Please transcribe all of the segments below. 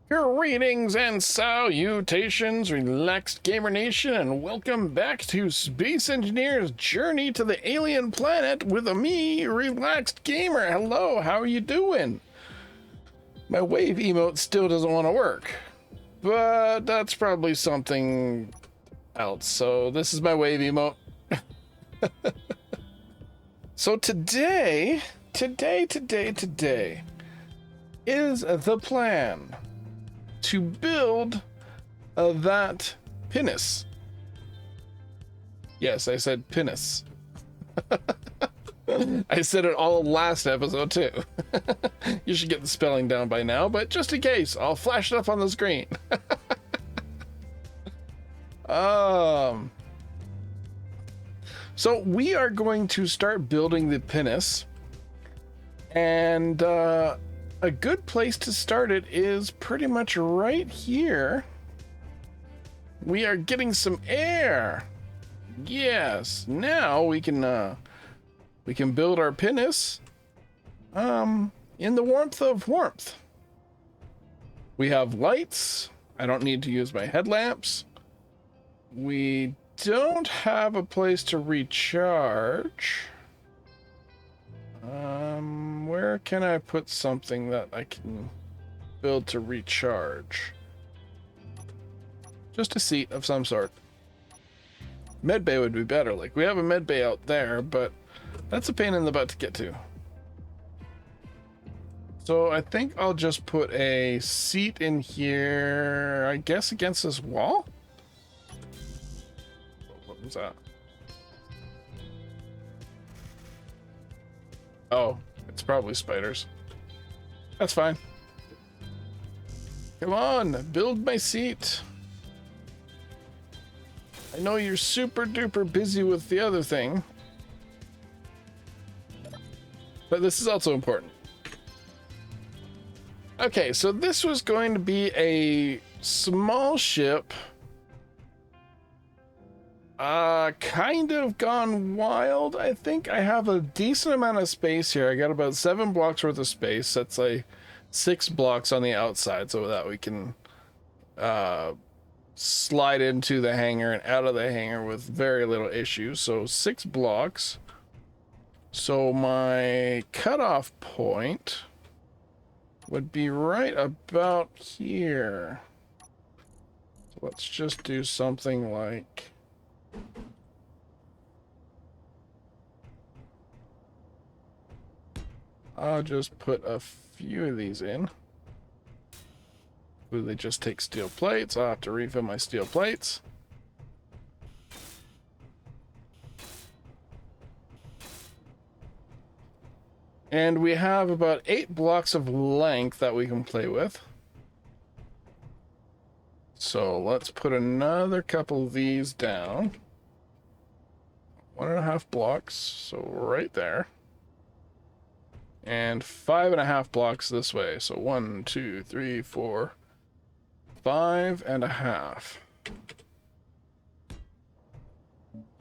Greetings and salutations, relaxed gamer nation, and welcome back to Space Engineer's Journey to the Alien Planet with me, Relaxed Gamer. Hello, how are you doing? My wave emote still doesn't want to work, but that's probably something else. So this is my wave emote. So today is the plan to build that Pinnace. Yes, I said Pinnace. I said it all last episode too. You should get the spelling down by now, but just in case, I'll flash it up on the screen. So we are going to start building the Pinnace, and a good place to start it is pretty much right here. We are getting some air. Yes, now we can build our Pinnace in the warmth of warmth. We have lights. I don't need to use my headlamps. We don't have a place to recharge. Where can I put something that I can build to recharge? Just a seat of some sort. Medbay would be better. Like, we have a medbay out there, but that's a pain in the butt to get to. So I think I'll just put a seat in here, I guess against this wall? What was that? Oh, it's probably spiders. That's fine. Come on, build my seat. I know you're super duper busy with the other thing, but this is also important. Okay, so this was going to be a small ship. Kind of gone wild. I think I have a decent amount of space here. I got about 7 blocks worth of space. That's like 6 blocks on the outside so that we can slide into the hangar and out of the hangar with very little issues. So 6 blocks. So my cutoff point would be right about here. So let's just do something like... I'll just put a few of these in. Will they just take steel plates? I'll have to refill my steel plates. And we have about 8 blocks of length that we can play with. So let's put another couple of these down. 1.5 blocks, so right there. And 5.5 blocks this way. So 1, 2, 3, 4, 5.5.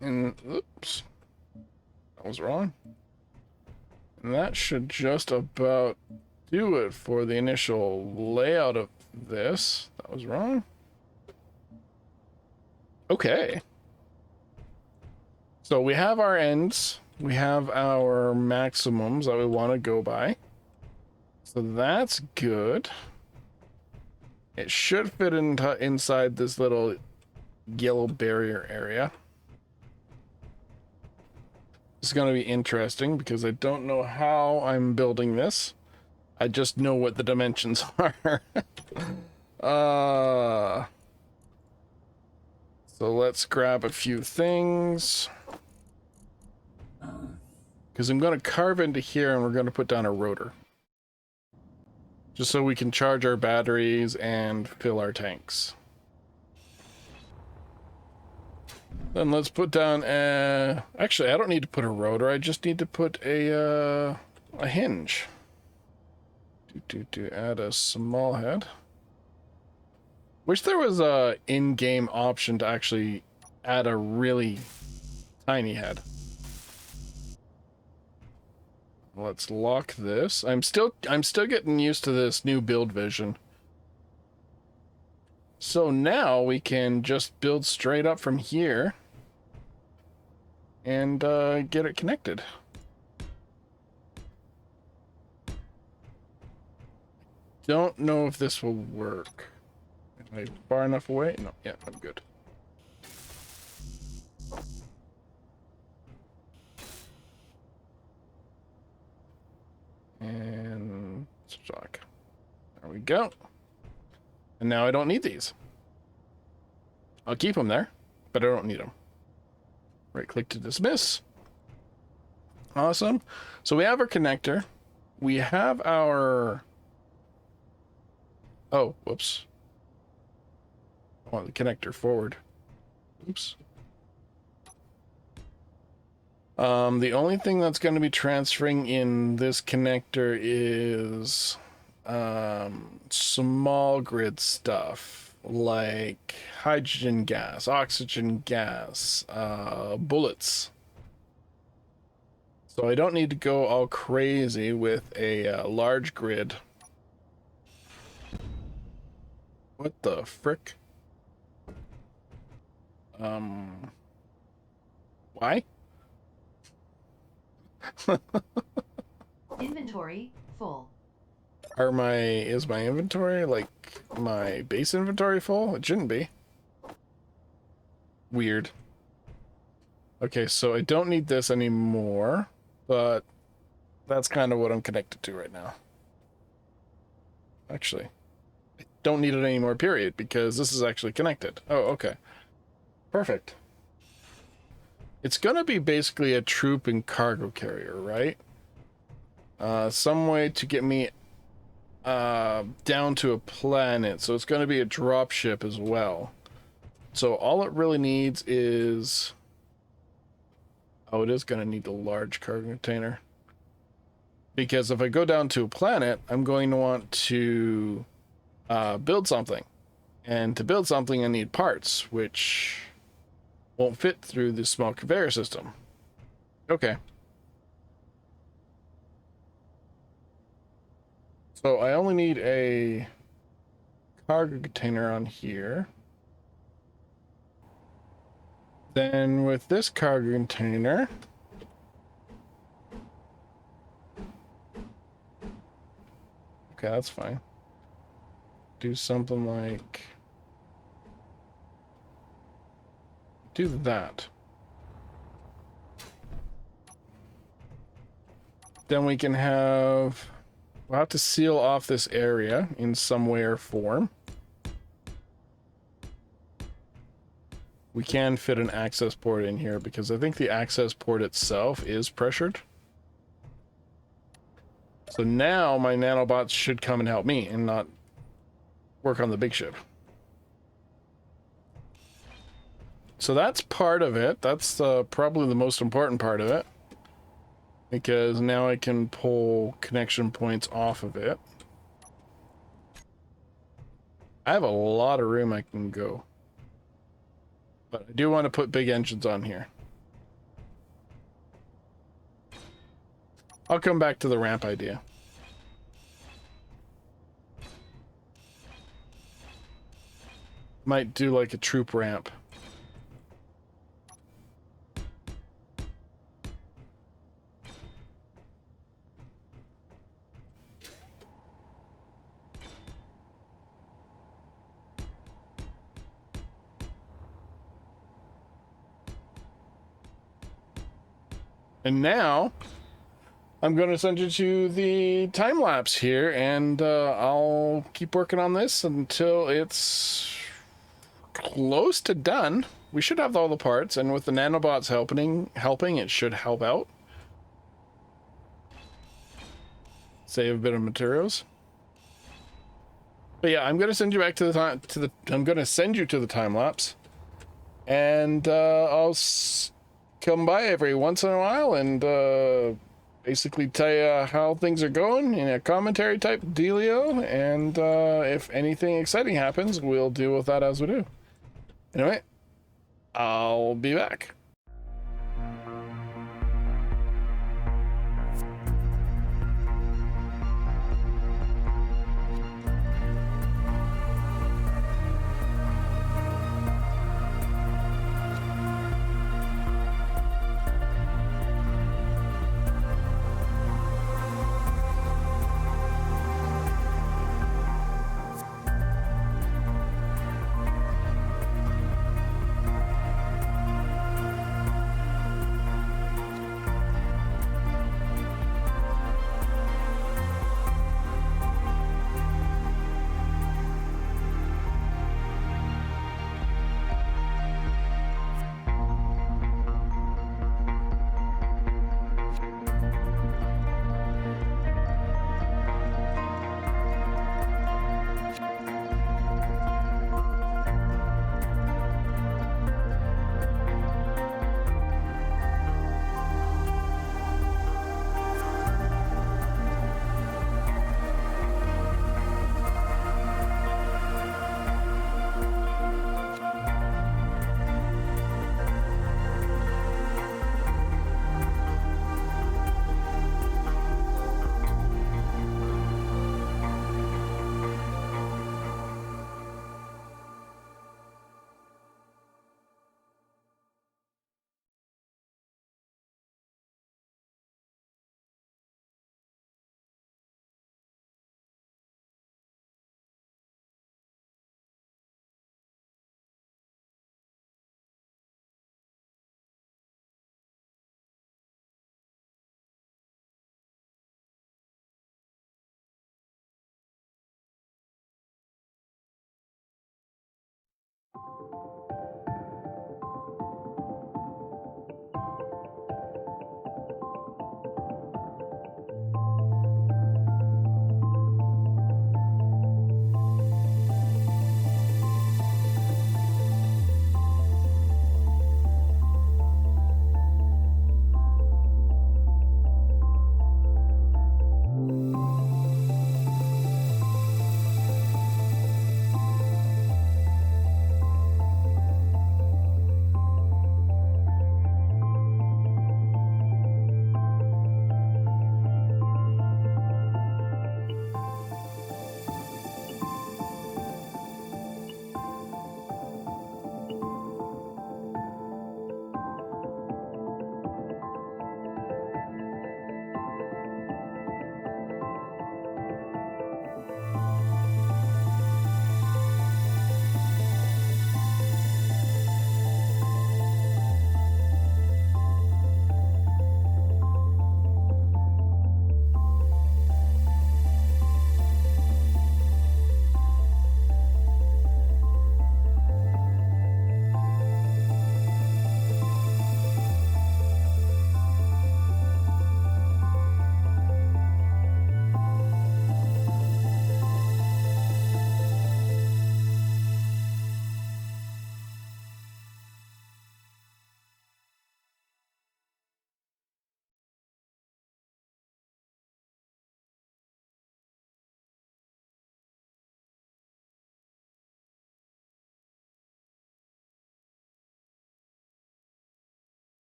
And oops, that was wrong. And that should just about do it for the initial layout of this. That was wrong. Okay. So we have our ends. We have our maximums that we want to go by. So that's good. It should fit inside this little yellow barrier area. It's going to be interesting because I don't know how I'm building this. I just know what the dimensions are. So let's grab a few things. Because I'm going to carve into here and we're going to put down a rotor. Just so we can charge our batteries and fill our tanks. Then let's put down actually, I don't need to put a rotor. I just need to put a hinge. To add a small head. Wish there was a in-game option to actually add a really tiny head. Let's lock this. I'm still getting used to this new build vision. So now we can just build straight up from here and get it connected. Don't know if this will work. Am I far enough away? No, yeah, I'm good. And stock. There we go. And now I don't need these. I'll keep them there, but I don't need them. Right click to dismiss. Awesome. So we have our connector. We have our... Oh, whoops. I want the connector forward. Oops. The only thing that's going to be transferring in this connector is small grid stuff like hydrogen gas, oxygen gas, bullets. So I don't need to go all crazy with a large grid. What the frick? Why? Inventory full. Is my inventory, like my base inventory, full? It shouldn't be. Weird. Okay, so I don't need this anymore, but that's kind of what I'm connected to right now. Actually, I don't need it anymore, period, because this is actually connected. Oh, okay. Perfect. It's gonna be basically a troop and cargo carrier, right? Some way to get me down to a planet, so it's going to be a drop ship as well. So all it really needs is... Oh, it is going to need a large cargo container. Because if I go down to a planet, I'm going to want to build something. And to build something, I need parts, which won't fit through this small conveyor system. Okay. So I only need a cargo container on here. Then with this cargo container, okay, that's fine. Do something like, do that. Then we can have, we'll have to seal off this area in some way or form. We can fit an access port in here because I think the access port itself is pressured. So now my nanobots should come and help me and not work on the big ship. So that's part of it. That's probably the most important part of it, because now I can pull connection points off of it. I have a lot of room I can go, but I do want to put big engines on here. I'll come back to the ramp idea. Might do like a troop ramp. And now I'm going to send you to the time lapse here, and I'll keep working on this until it's close to done. We should have all the parts, and with the nanobots helping, it should help out. Save a bit of materials. But yeah, I'm going to send you back to the I'm going to send you to the time lapse, and I'll come by every once in a while and basically tell you how things are going in a commentary type dealio, and if anything exciting happens, we'll deal with that as we do. Anyway, I'll be back.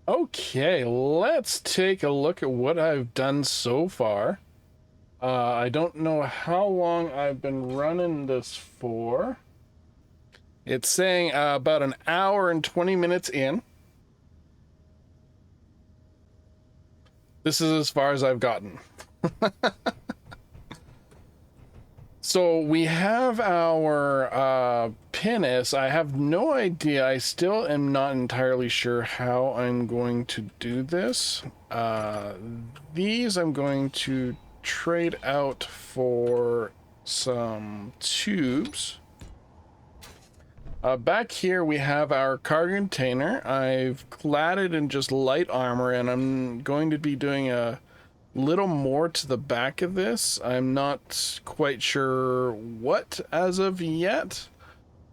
Okay, let's take a look at what I've done so far. I don't know how long I've been running this for. It's saying about an hour and 20 minutes in. This is as far as I've gotten. So we have our Pinnace. I have no idea. I still am not entirely sure how I'm going to do this. These I'm going to trade out for some tubes. Back here we have our cargo container. I've clad it in just light armor, and I'm going to be doing a little more to the back of this. I'm not quite sure what as of yet.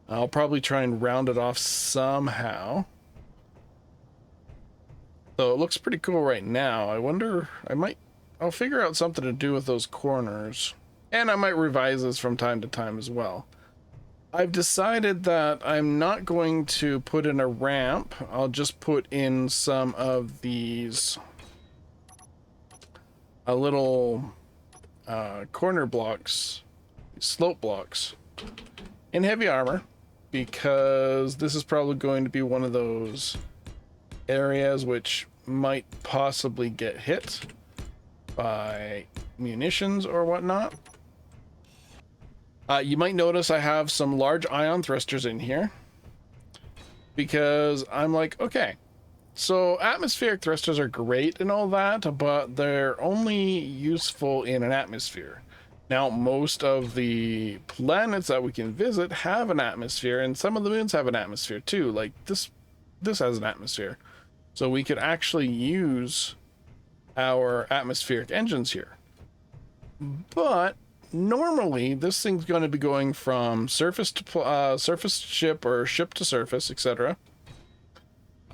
I'll probably try and round it off somehow. So it looks pretty cool right now. I wonder, I'll figure out something to do with those corners. And I might revise this from time to time as well. I've decided that I'm not going to put in a ramp. I'll just put in some of these little corner blocks, slope blocks in heavy armor, because this is probably going to be one of those areas which might possibly get hit by munitions or whatnot. You might notice I have some large ion thrusters in here because I'm like, okay, so atmospheric thrusters are great and all that, but they're only useful in an atmosphere. Now, most of the planets that we can visit have an atmosphere, and some of the moons have an atmosphere too. Like this has an atmosphere. So we could actually use our atmospheric engines here. But normally this thing's going to be going from surface to surface ship or ship to surface, etc.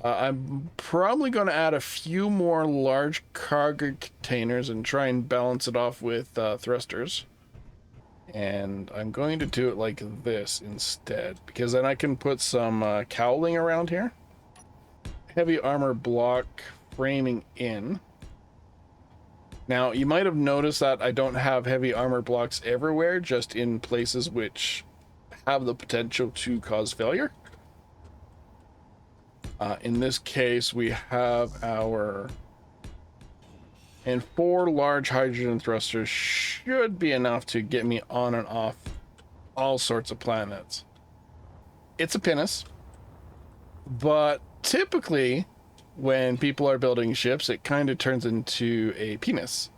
I'm probably going to add a few more large cargo containers and try and balance it off with thrusters. And I'm going to do it like this instead, because then I can put some cowling around here. Heavy armor block framing in. Now, you might have noticed that I don't have heavy armor blocks everywhere, just in places which have the potential to cause failure. In this case, we have our... And 4 large hydrogen thrusters should be enough to get me on and off all sorts of planets. It's a Pinnace, but typically when people are building ships, it kind of turns into a penis.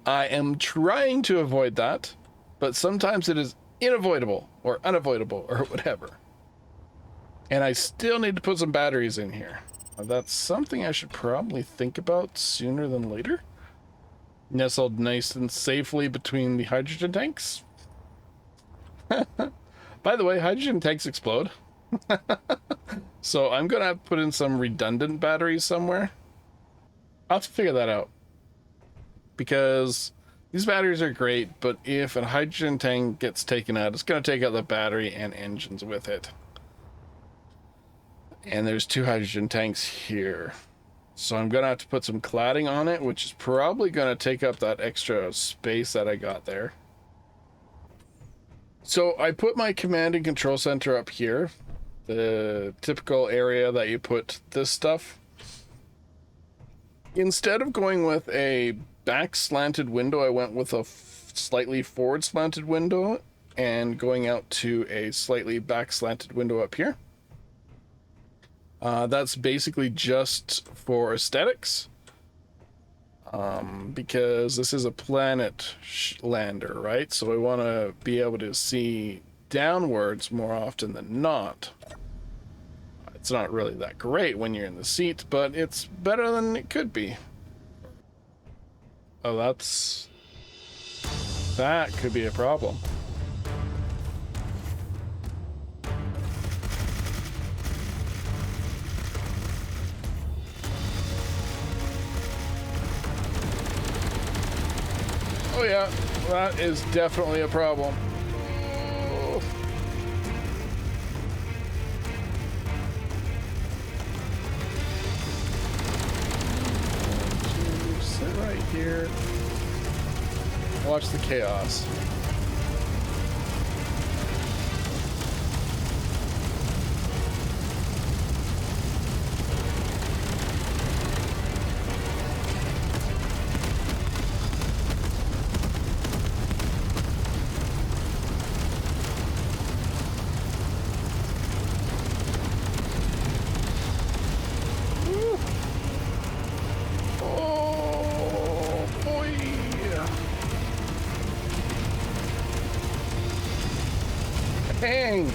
I am trying to avoid that, but sometimes it is unavoidable or unavoidable or whatever. And I still need to put some batteries in here. That's something I should probably think about sooner than later. Nestled nice and safely between the hydrogen tanks. By the way, hydrogen tanks explode. So I'm gonna have to put in some redundant batteries somewhere. I'll have to figure that out, because these batteries are great, but if a hydrogen tank gets taken out, it's gonna take out the battery and engines with it. And there's 2 hydrogen tanks here, so I'm gonna have to put some cladding on it, which is probably gonna take up that extra space that I got there. So I put my command and control center up here, the typical area that you put this stuff. Instead of going with a back slanted window, I went with a slightly forward slanted window and going out to a slightly back slanted window up here. That's basically just for aesthetics, because this is a planet lander, right? So I want to be able to see downwards more often than not. It's not really that great when you're in the seat, but it's better than it could be. Oh, that could be a problem. Oh yeah, that is definitely a problem. Oh. Sit right here. Watch the chaos. Dang!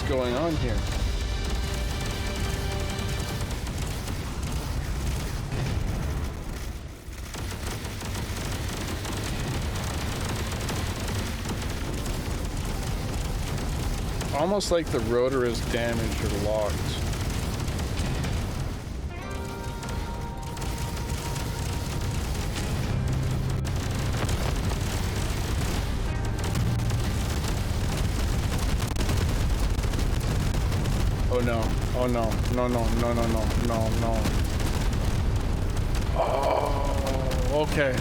going on here. Almost like the rotor is damaged or locked. Oh no, oh no, no, no, no, no, no, no, no. Oh, okay.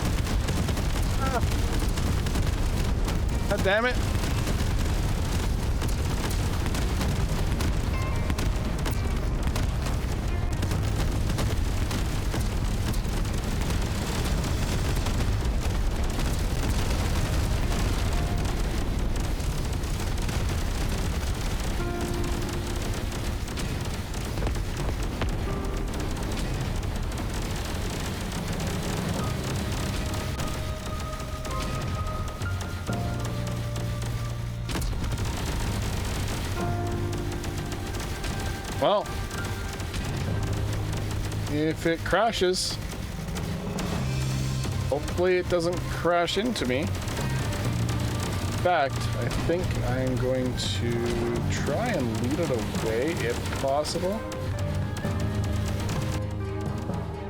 God damn it. Well, if it crashes, hopefully it doesn't crash into me. In fact, I think I'm going to try and lead it away if possible.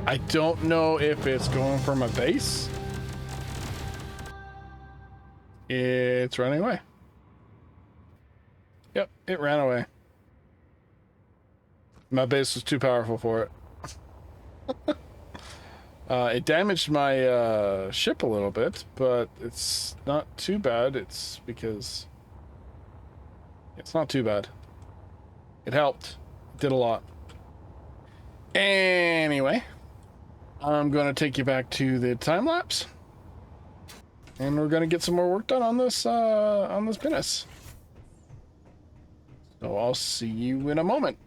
I don't know if it's going from a base. It's running away. Yep, it ran away. My base was too powerful for it. It damaged my ship a little bit, but it's not too bad. It's because it's not too bad. It helped. It did a lot. Anyway, I'm going to take you back to the time lapse, and we're going to get some more work done on this Pinnace. So I'll see you in a moment.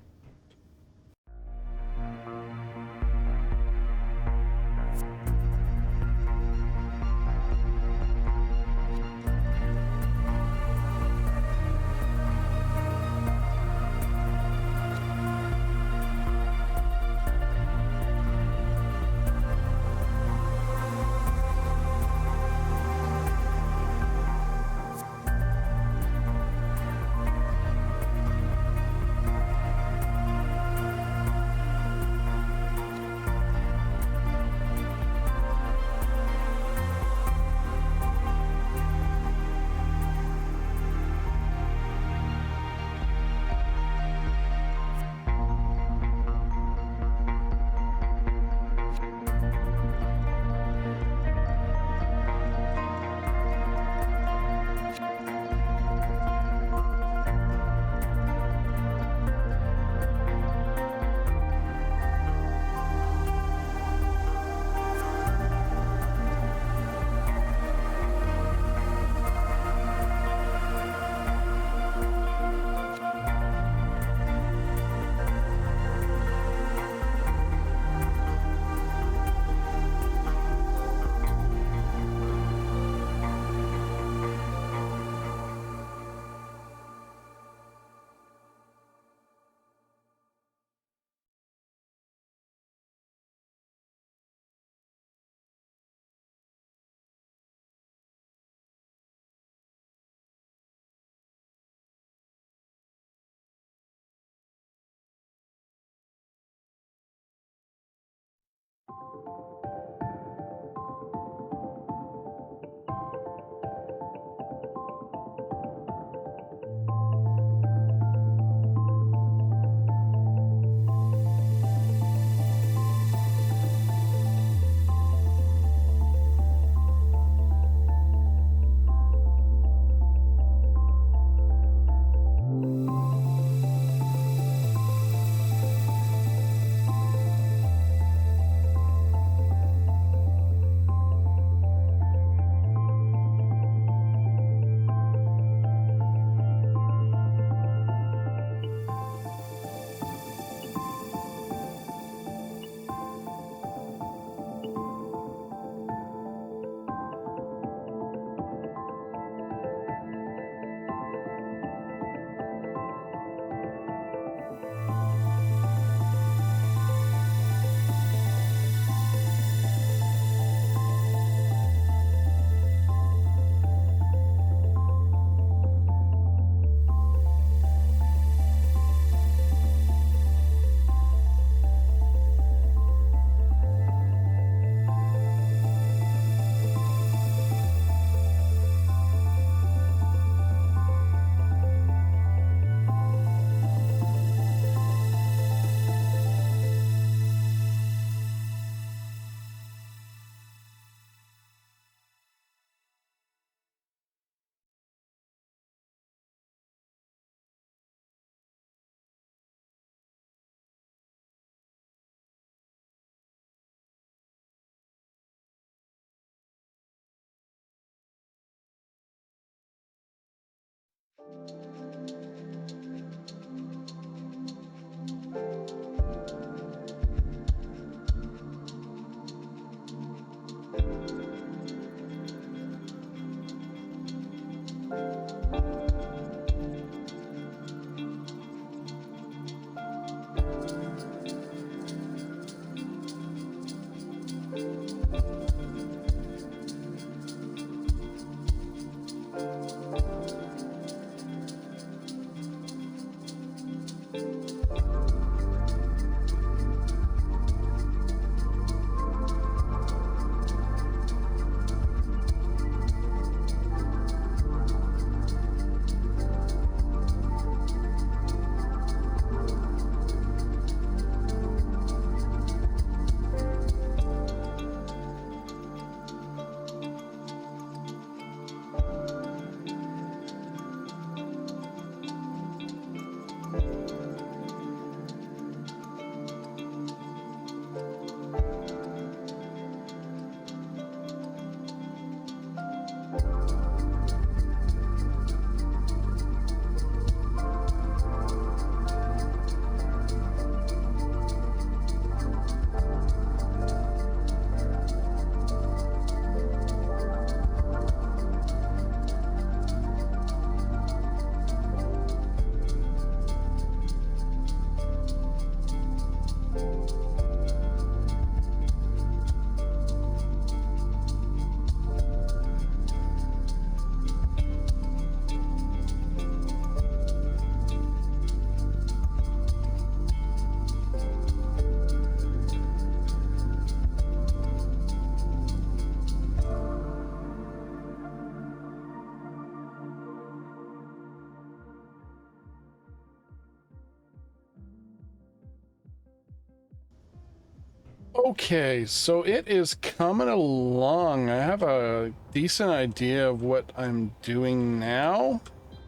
Okay, so it is coming along. I have a decent idea of what I'm doing now,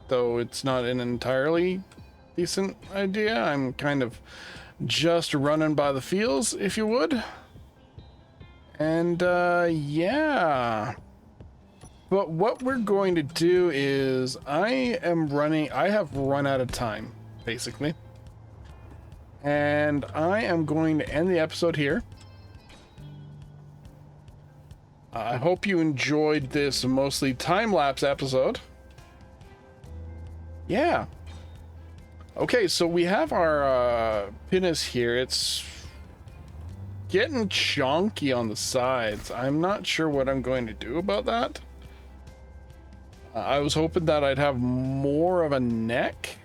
though it's not an entirely decent idea. I'm kind of just running by the feels, if you would. And yeah. But what we're going to do is I have run out of time, basically. And I am going to end the episode here. I hope you enjoyed this mostly time-lapse episode. Yeah. Okay, so we have our Pinnace here. It's getting chonky on the sides. I'm not sure what I'm going to do about that. I was hoping that I'd have more of a neck,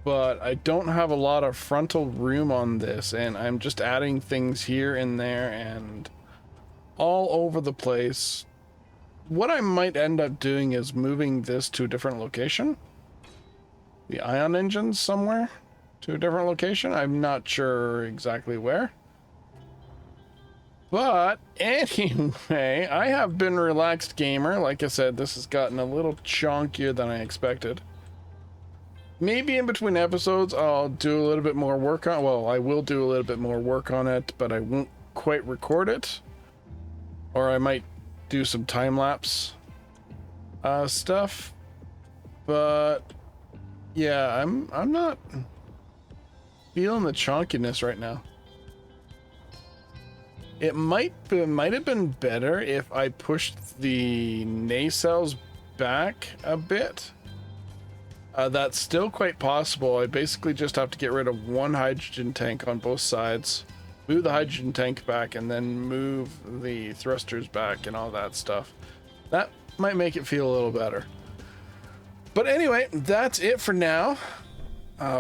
but I don't have a lot of frontal room on this, and I'm just adding things here and there and all over the place. What I might end up doing is moving this to a different location. The ion engines somewhere to a different location. I'm not sure exactly where. But anyway, I have been Relaxed Gamer. Like I said, this has gotten a little chonkier than I expected. Maybe in between episodes, I'll do a little bit more work on, well, I will do a little bit more work on it, but I won't quite record it. Or I might do some time-lapse stuff. But yeah, I'm not feeling the chonkiness right now. It might have been better if I pushed the nacelles back a bit. That's still quite possible. I basically just have to get rid of one hydrogen tank on both sides, move the hydrogen tank back, and then move the thrusters back and all that stuff. That might make it feel a little better. But anyway, that's it for now.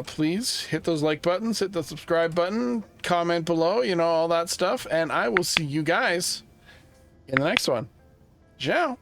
Please hit those like buttons, hit the subscribe button, comment below, you know, all that stuff. And I will see you guys in the next one. Ciao.